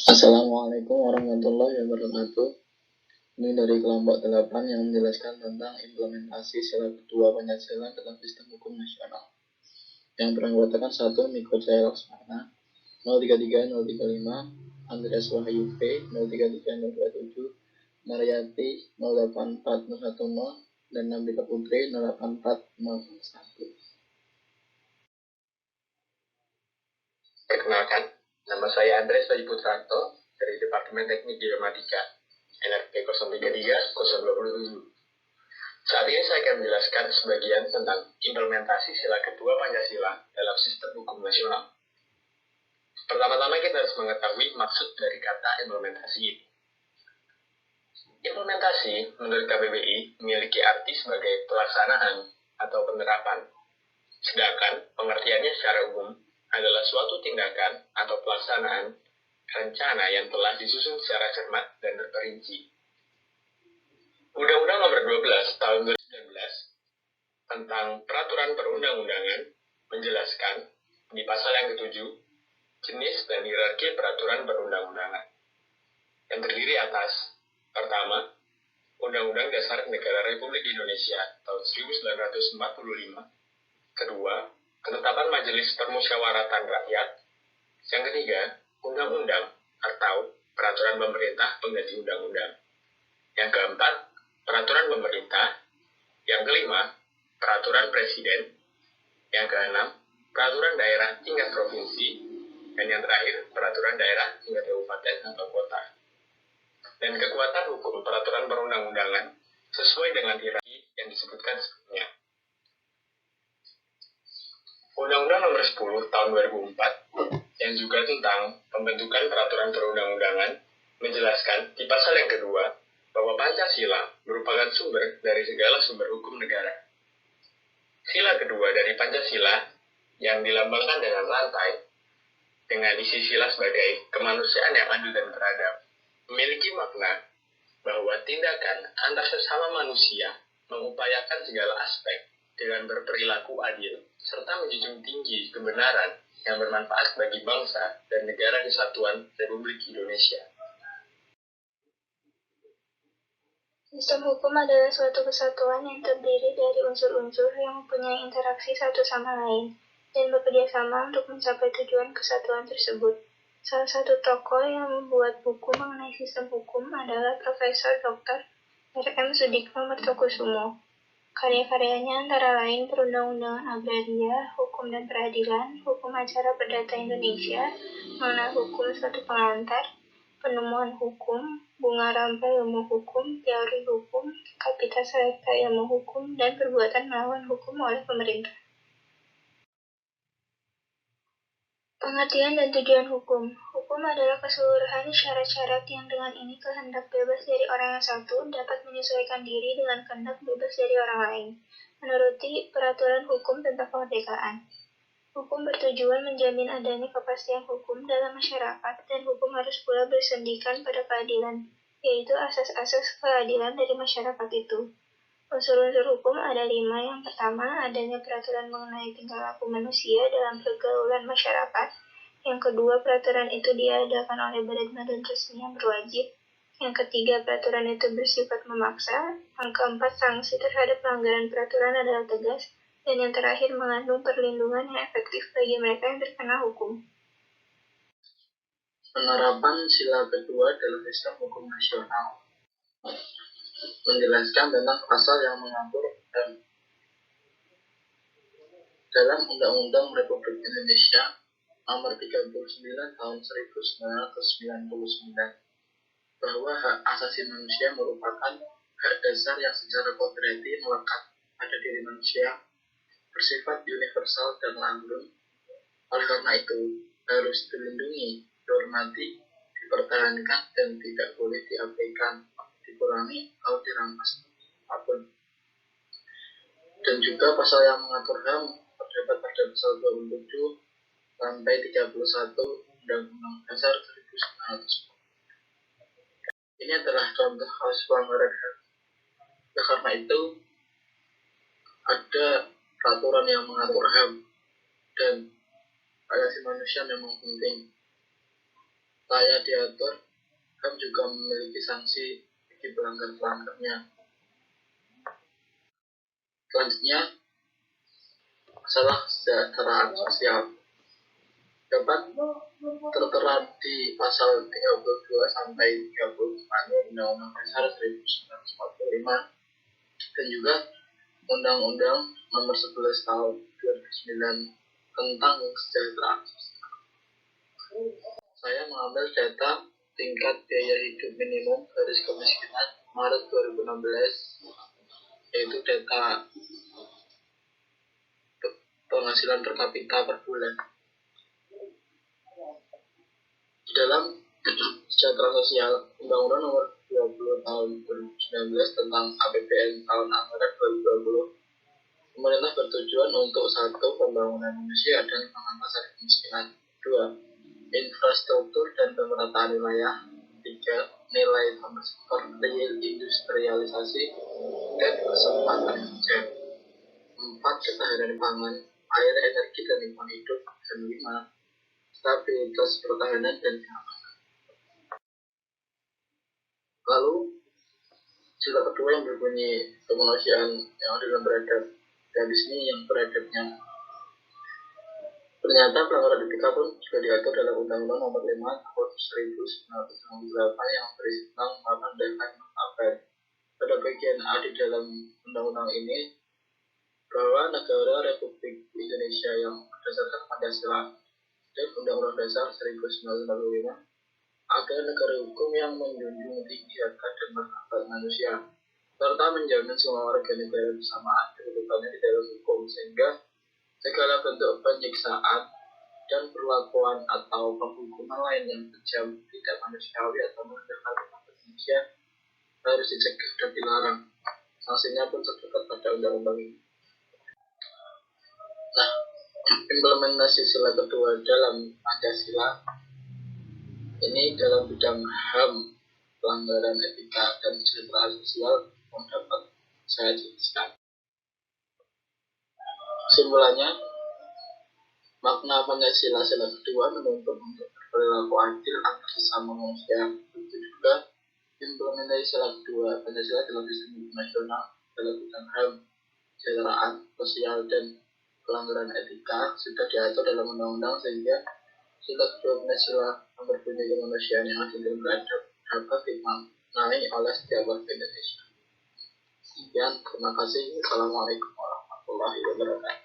Assalamualaikum warahmatullahi wabarakatuh. Ini dari kelompok 8 yang menjelaskan tentang implementasi sila kedua Pancasila dalam sistem hukum nasional. Yang beranggotakan 1. Miko Jaya Laksmana 033 035, Andreas Wahyu P 033 027, Mariati 084 010, dan Nabila Putri 084 001. Perkenalkan, nama saya Andreas Wahyu Putranto dari Departemen Teknik Geomatika, NRP 033 027. Saat ini saya akan menjelaskan sebagian tentang implementasi sila kedua Pancasila dalam sistem hukum nasional. Pertama-tama kita harus mengetahui maksud dari kata implementasi ini. Implementasi menurut KBBI memiliki arti sebagai pelaksanaan atau penerapan. Sedangkan pengertiannya secara umum adalah suatu tindakan atau pelaksanaan rencana yang telah disusun secara cermat dan terperinci. Undang-Undang Nomor 12 Tahun 2019 tentang Peraturan Perundang-undangan menjelaskan di pasal yang ke-7 jenis dan hierarki peraturan perundang-undangan yang terdiri atas: pertama, Undang-Undang Dasar Negara Republik Indonesia tahun 1945. Kedua, Ketetapan Majelis Permusyawaratan Rakyat. Yang ketiga, Undang-Undang atau Peraturan Pemerintah Pengganti Undang-Undang. Yang keempat, Peraturan Pemerintah. Yang kelima, Peraturan Presiden. Yang keenam, Peraturan Daerah tingkat provinsi. Dan yang terakhir, Peraturan Daerah tingkat kabupaten atau kota. Dan kekuatan hukum peraturan perundang-undangan sesuai dengan hierarki yang disebutkan sebelumnya. Undang-Undang Nomor 10 Tahun 2004 yang juga tentang pembentukan peraturan perundang-undangan menjelaskan di pasal yang kedua bahwa Pancasila merupakan sumber dari segala sumber hukum negara. Sila kedua dari Pancasila yang dilambangkan dengan rantai dengan isi sila sebagai kemanusiaan yang adil dan beradab memiliki makna bahwa tindakan antar sesama manusia mengupayakan segala aspek dengan berperilaku adil serta menjunjung tinggi kebenaran yang bermanfaat bagi bangsa dan negara kesatuan Republik Indonesia. Sistem hukum adalah suatu kesatuan yang terdiri dari unsur-unsur yang mempunyai interaksi satu sama lain dan bekerja sama untuk mencapai tujuan kesatuan tersebut. Salah satu tokoh yang membuat buku mengenai sistem hukum adalah Profesor Dr. R.M. Sudikno Mertokusumo. Karya-karyanya antara lain Perundang-undangan Agraria, Hukum dan Peradilan, Hukum Acara Perdata Indonesia, Mengenal Hukum Suatu Pengantar, Penemuan Hukum, Bunga Rampai Ilmu Hukum, Teori Hukum, Kapita Selecta Ilmu Hukum, dan Perbuatan Melawan Hukum oleh Pemerintah. Pengertian dan tujuan hukum. Hukum adalah keseluruhan syarat-syarat yang dengan ini kehendak bebas dari orang yang satu dapat menyesuaikan diri dengan kehendak bebas dari orang lain, menuruti peraturan hukum tentang kemerdekaan. Hukum bertujuan menjamin adanya kepastian hukum dalam masyarakat, dan hukum harus pula bersendikan pada keadilan, yaitu asas-asas keadilan dari masyarakat itu. Unsur-unsur hukum ada 5. Yang pertama, adanya peraturan mengenai tingkah laku manusia dalam pergaulan masyarakat. Yang kedua, peraturan itu diadakan oleh badan-badan resmi yang berwajib. Yang ketiga, peraturan itu bersifat memaksa. Yang keempat, sanksi terhadap pelanggaran peraturan adalah tegas. Dan yang terakhir, mengandung perlindungan yang efektif bagi mereka yang terkena hukum. Penerapan sila kedua dalam sistem hukum nasional menjelaskan tentang pasal yang mengatur dalam Undang-Undang Republik Indonesia Nomor 39 Tahun 1999 bahwa hak asasi manusia merupakan hak dasar yang secara kodratì melekat pada diri manusia, bersifat universal dan langgeng. Oleh karena itu, harus dilindungi, dihormati, dipertahankan, dan tidak boleh diabaikan, dikurangi, atau dirampas apapun. Dan juga pasal yang mengatur HAM terdapat pada pasal 27 sampai 31 Undang-Undang Dasar 1945. Ini adalah contoh kasus pelanggaran HAM. Karena itu, ada peraturan yang mengatur HAM dan hak asasi manusia memang penting. diatur, HAM juga memiliki sanksi bagi pelanggar-pelanggarnya. Selanjutnya, masalah kesejahteraan sosial dapat tertera di pasal 32 sampai 34 Undang-Undang Dasar 1945 dan juga Undang-Undang Nomor 11 Tahun 2009 tentang kesejahteraan sosial. Saya mengambil data tingkat biaya hidup minimum garis kemiskinan Maret 2016, yaitu data penghasilan per kapita per bulan. Di dalam kesejahteraan sosial, Undang-Undang Nomor 20 Tahun 2019 tentang APBN tahun anggaran 2020, pemerintah bertujuan untuk 1. Pembangunan manusia dan pengentasan kemiskinan. 2. Infrastruktur dan pemerataan wilayah. 3. Nilai tambah sektor industrialisasi dan kesempatan kerja. 4. Ketahanan pangan, air, energi, dan lingkungan hidup. Dan 5. Stabilitas pertahanan dan keamanan. Lalu, sila kedua yang berbunyi kemanusiaan yang adil dan beradab. Dan di sini yang beradabnya. Ternyata pelanggaran etika pun juga diatur dalam Undang-Undang Nomor 5 Tahun 1998 yang berisi tentang mengabaikan martabat. Pada bagian A di dalam undang-undang ini bahwa negara Republik Indonesia yang berdasarkan Pancasila dan Undang-Undang Dasar 1945 adalah negara hukum yang menjunjung tinggi hak dan martabat manusia serta menjamin semua warga negara bersamaan kedudukannya di dalam hukum, sehingga segala bentuk penyiksaan dan perlakuan atau penghukuman lain yang kejam, tidak manusiawi atau merendahkan martabat manusia harus dicegah dan dilarang. Sanksinya pun terdapat pada undang-undang ini. Nah, implementasi sila kedua dalam Pancasila ini dalam bidang HAM, pelanggaran etika dan kesejahteraan sosial yang dapat saya jelaskan. Kesimpulannya, makna Pancasila sila kedua menuntut untuk berperilaku adil antar sesama manusia. Begitu juga implementasi sila kedua Pancasila dalam sistem nasional dalam bidang HAM, kesejahteraan sosial dan pelanggaran etika sudah diatur dalam undang-undang, sehingga sila kedua Pancasila yang berbunyi kemanusiaan yang adil dan beradab dapat dimaknai oleh setiap warga Indonesia. Sekian, terima kasih. Assalamualaikum warahmatullahi wabarakatuh.